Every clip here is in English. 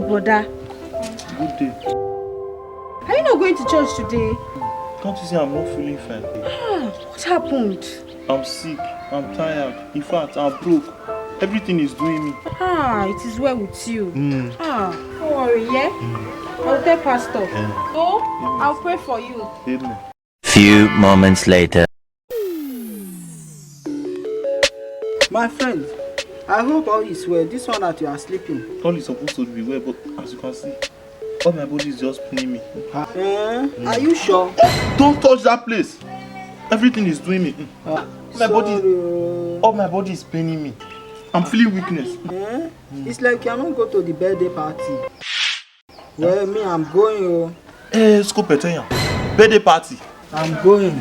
brother. Good day. Are you not going to church today? Can't you see I'm not feeling fine? What happened? I'm sick. I'm tired. In fact, I'm broke. Everything is doing me. It is well with you. Don't worry, yeah? I'll tell Pastor. I'll pray for you. Amen. Few moments later. My friend, I hope all is well. This one that you are sleeping. All is supposed to be well, but as you can see, all my body is just paining me. Are you sure? Don't touch that place. Everything is doing me. All my body is paining me. I'm feeling weakness. It's like you are not going to the birthday party. Well, me, I'm going. Let's go Petenya. Birthday party. I'm going.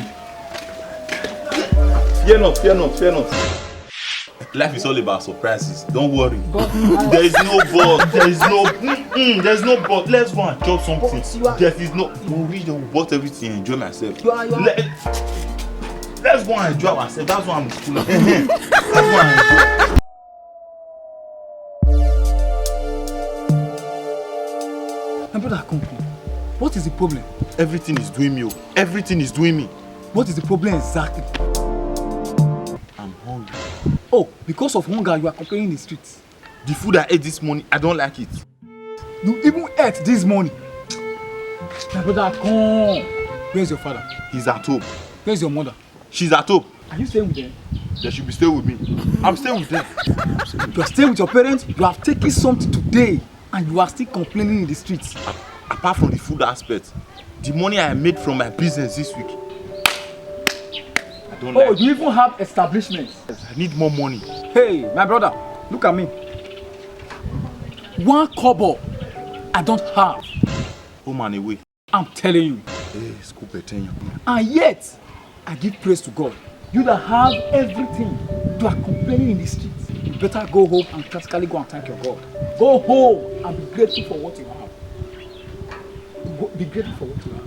Fear not, fear not, fear not. Life is all about surprises. Don't worry. There is no but. There is no. There is no but. Let's go and chop something. There is no. We'll reach there. We'll bought everything and enjoy myself. Let's go and enjoy ourselves. That's what I'm cool. Let's go and enjoy. My brother, come. What is the problem? Everything is doing me. Everything is doing me. What is the problem exactly? I'm hungry. Oh, because of hunger, you are complaining in the streets. The food I ate this morning, I don't like it. You even ate this morning. My brother, come. Where's your father? He's at home. Where's your mother? She's at home. Are you staying with them? They should be staying with me. I'm staying with them. You are staying with your parents. You have taken something today, and you are still complaining in the streets. Apart from the food aspect, the money I made from my business this week, I don't like. You even have establishments. I need more money. Hey, my brother, look at me. 1 kobo I don't have. Home and away. I'm telling you. Hey, school Petenya. And yet, I give praise to God. You that have everything, you are complaining in the streets. You better go home and practically go and thank your God. Go home and be grateful for what you have. Be grateful for what you have.